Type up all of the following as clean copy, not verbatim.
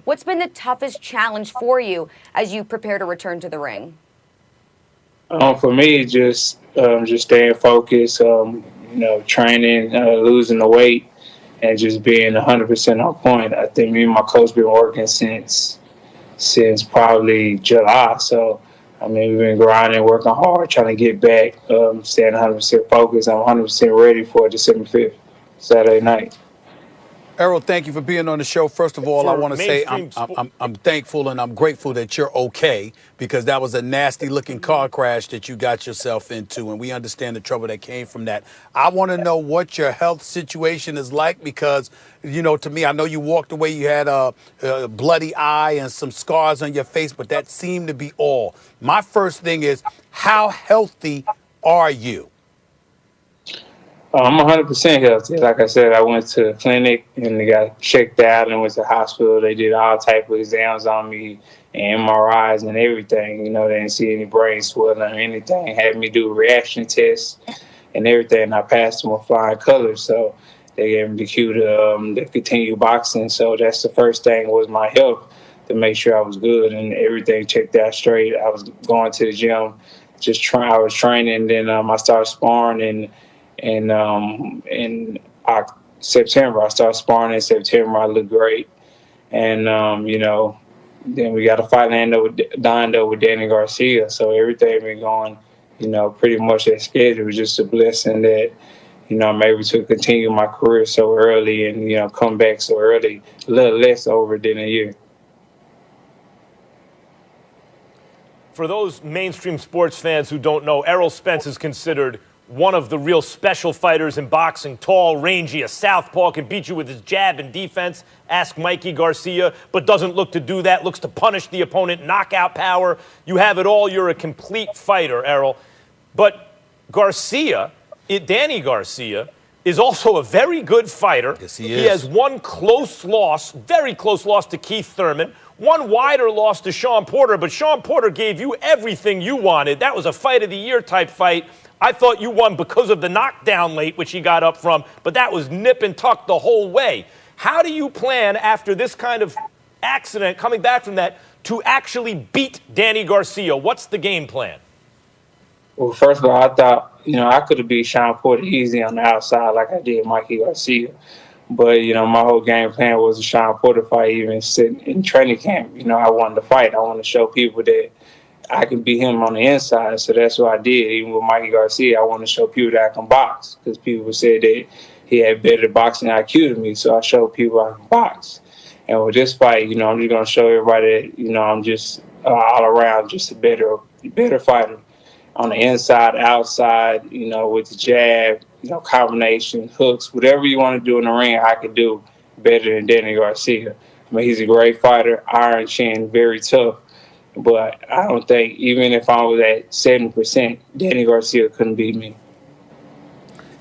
What's been the toughest challenge for you as you prepare to return to the ring? For me, just staying focused, training, losing the weight, and just being 100% on point. I think me and my coach been working since probably July. So, I mean, we've been grinding, working hard, trying to get back, staying 100% focused. I'm 100% ready for December 5th, Saturday night. Errol, thank you for being on the show. First of all, I want to say I'm thankful and I'm grateful that you're okay, because that was a nasty looking car crash that you got yourself into, and we understand the trouble that came from that. I want to know what your health situation is like, because, to me, I know you walked away, you had a bloody eye and some scars on your face, but that seemed to be all. My first thing is, how healthy are you? I'm 100% healthy. Like I said, I went to the clinic and they got checked out and went to the hospital. They did all type of exams on me and MRIs and everything. They didn't see any brain swelling or anything. Had me do reaction tests and everything. I passed them with flying colors. So they gave me the cue to continue boxing. So that's the first thing, was my health, to make sure I was good and everything checked out straight. I was going to the gym, I was training. Then I started sparring in September. I started sparring in September. I looked great. And, then we got a fight lined up with Danny Garcia. So everything been going, pretty much as scheduled. It was just a blessing that, I'm able to continue my career so early and, come back so early, a little less over than a year. For those mainstream sports fans who don't know, Errol Spence is considered one of the real special fighters in boxing. Tall, rangy, a southpaw, can beat you with his jab and defense. Ask Mikey Garcia, but doesn't look to do that, looks to punish the opponent, knockout power. You have it all. You're a complete fighter, Errol. But Danny Garcia, is also a very good fighter. Yes, he is. He has one close loss, very close loss to Keith Thurman, one wider loss to Sean Porter, but Sean Porter gave you everything you wanted. That was a fight of the year type fight. I thought you won because of the knockdown late, which he got up from, but that was nip and tuck the whole way. How do you plan, after this kind of accident, coming back from that, to actually beat Danny Garcia? What's the game plan? Well, first of all, I thought, I could have beat Sean Porter easy on the outside like I did Mikey Garcia. But, my whole game plan was a Sean Porter fight, even sitting in training camp. I wanted to fight. I wanted to show people that I can beat him on the inside, so that's what I did. Even with Mikey Garcia, I want to show people that I can box, because people said that he had better boxing IQ than me, so I showed people I can box. And with this fight, I'm just going to show everybody that, I'm just all around just a better fighter. On the inside, outside, with the jab, combination, hooks, whatever you want to do in the ring, I can do better than Danny Garcia. I mean, he's a great fighter, iron chin, very tough. But I don't think, even if I was at 70%, Danny Garcia couldn't beat me.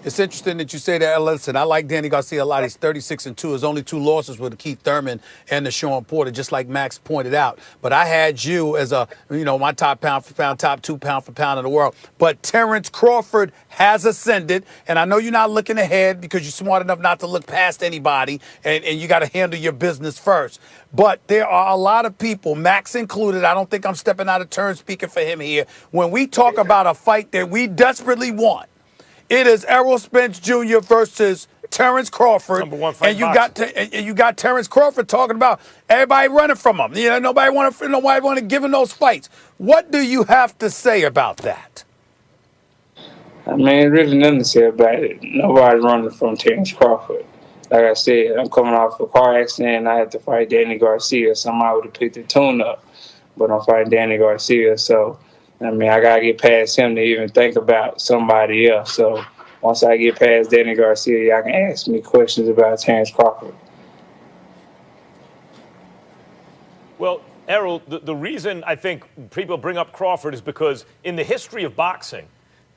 It's interesting that you say that. Listen, I like Danny Garcia a lot. He's 36-2. His only two losses were to Keith Thurman and to Sean Porter, just like Max pointed out. But I had you as my top pound for pound, top 2 pound for pound in the world. But Terrence Crawford has ascended, and I know you're not looking ahead because you're smart enough not to look past anybody, and you got to handle your business first. But there are a lot of people, Max included, I don't think I'm stepping out of turn speaking for him here, when we talk about a fight that we desperately want. It is Errol Spence Jr. versus Terrence Crawford. Number one fight, and you got Terrence Crawford talking about everybody running from him. Nobody want to give him those fights. What do you have to say about that? I mean, really nothing to say about it. Nobody's running from Terrence Crawford. Like I said, I'm coming off a car accident, and I had to fight Danny Garcia. Somebody would have picked the tune up, but I'm fighting Danny Garcia, so I mean, I got to get past him to even think about somebody else. So once I get past Danny Garcia, y'all can ask me questions about Terrence Crawford. Well, Errol, the reason I think people bring up Crawford is because in the history of boxing,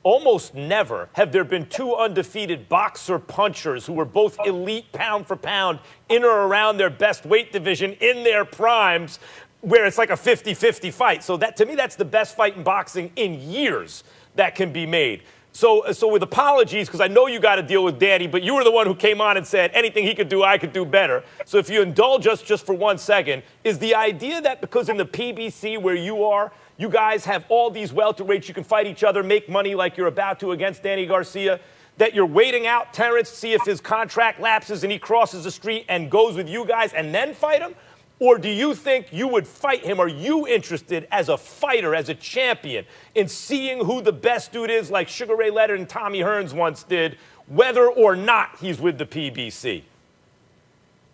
almost never have there been two undefeated boxer punchers who were both elite pound for pound in or around their best weight division in their primes, where it's like a 50-50 fight. So that, to me, that's the best fight in boxing in years that can be made. So with apologies, because I know you got to deal with Danny, but you were the one who came on and said anything he could do, I could do better. So if you indulge us just for 1 second, is the idea that because in the PBC where you are, you guys have all these welterweights, you can fight each other, make money like you're about to against Danny Garcia, that you're waiting out Terrence, see if his contract lapses and he crosses the street and goes with you guys and then fight him? Or do you think you would fight him? Are you interested as a fighter, as a champion, in seeing who the best dude is like Sugar Ray Leonard and Tommy Hearns once did, whether or not he's with the PBC?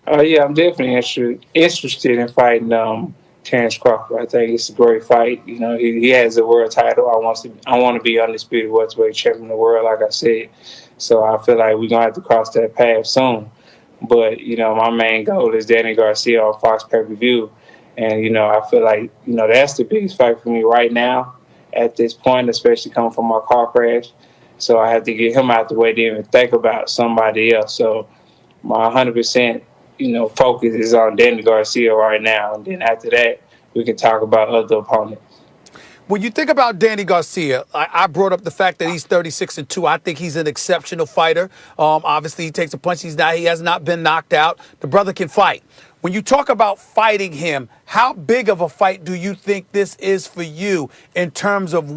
Yeah, I'm definitely interested in fighting Terrence Crawford. I think it's a great fight. You know, he has a world title. I want to be undisputed welterweight champion of the world, like I said. So I feel like we're gonna have to cross that path soon. But, you know, my main goal is Danny Garcia on Fox pay-per-view. And, you know, I feel like, you know, that's the biggest fight for me right now at this point, especially coming from my car crash. So I have to get him out the way to even think about somebody else. So my 100%, you know, focus is on Danny Garcia right now. And then after that, we can talk about other opponents. When you think about Danny Garcia, I brought up the fact that he's 36-2. I think he's an exceptional fighter. Obviously, he takes a punch. He has not been knocked out. The brother can fight. When you talk about fighting him, how big of a fight do you think this is for you in terms of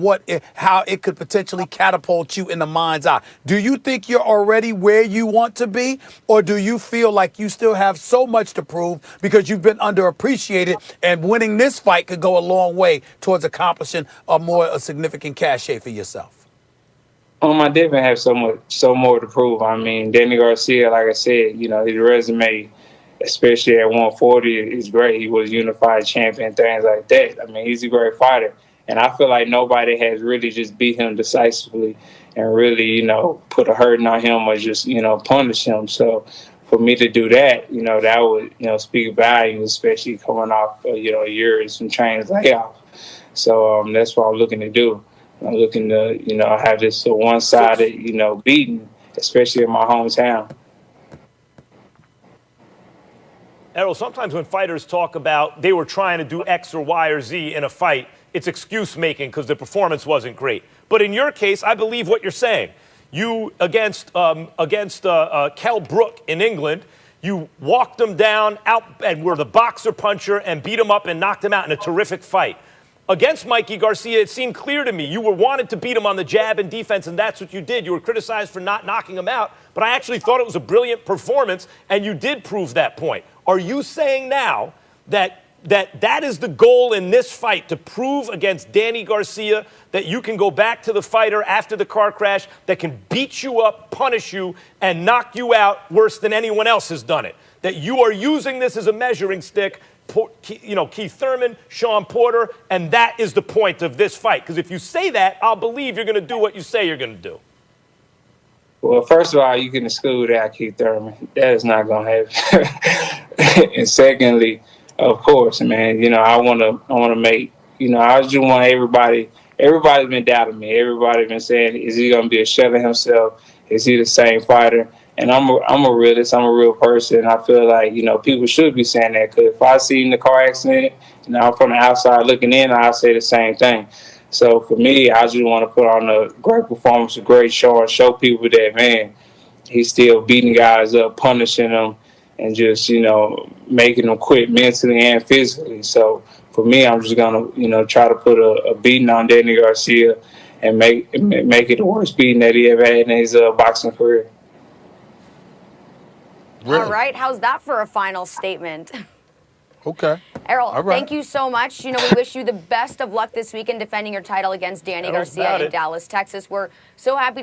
how it could potentially catapult you in the mind's eye? Do you think you're already where you want to be, or do you feel like you still have so much to prove because you've been underappreciated and winning this fight could go a long way towards accomplishing a significant cachet for yourself? I definitely have so more to prove. I mean, Danny Garcia, like I said, you know, his resume, especially at 140, is great. He was unified champion, things like that. I mean, he's a great fighter. And I feel like nobody has really just beat him decisively and really, you know, put a hurting on him or just, you know, punish him. So for me to do that, you know, that would, you know, speak volumes, especially coming off, you know, years from training layoff. So that's what I'm looking to do. I'm looking to, you know, have this one-sided, you know, beating, especially in my hometown. Errol, sometimes when fighters talk about they were trying to do X or Y or Z in a fight, it's excuse making because the performance wasn't great. But in your case, I believe what you're saying. You against Kell Brook in England, you walked him down out and were the boxer puncher and beat him up and knocked him out in a terrific fight. Against Mikey Garcia, it seemed clear to me you wanted to beat him on the jab and defense, and that's what you did. You were criticized for not knocking him out, but I actually thought it was a brilliant performance, and you did prove that point. Are you saying now that is the goal in this fight, to prove against Danny Garcia that you can go back to the fighter after the car crash that can beat you up, punish you, and knock you out worse than anyone else has done it? That you are using this as a measuring stick, you know, Keith Thurman, Sean Porter, and that is the point of this fight. Because if you say that, I'll believe you're going to do what you say you're going to do. Well, first of all, you can exclude out Keith Thurman. That is not going to happen. And secondly, of course, man, you know, I want to make, you know, I just want everybody's been doubting me. Everybody's been saying, is he going to be a shell of himself? Is he the same fighter? And I'm a realist. I'm a real person. I feel like, you know, people should be saying that, because if I seen the car accident, you know, I'm from the outside looking in, I'll say the same thing. So for me, I just want to put on a great performance, a great show, and show people that, man, he's still beating guys up, punishing them, and just, you know, making them quit mentally and physically. So for me, I'm just going to, you know, try to put a beating on Danny Garcia and make it the worst beating that he ever had in his boxing career. Really? All right. How's that for a final statement? Okay. Errol, thank you so much. You know, we wish you the best of luck this weekend defending your title against Danny Garcia in Dallas, Texas. We're so happy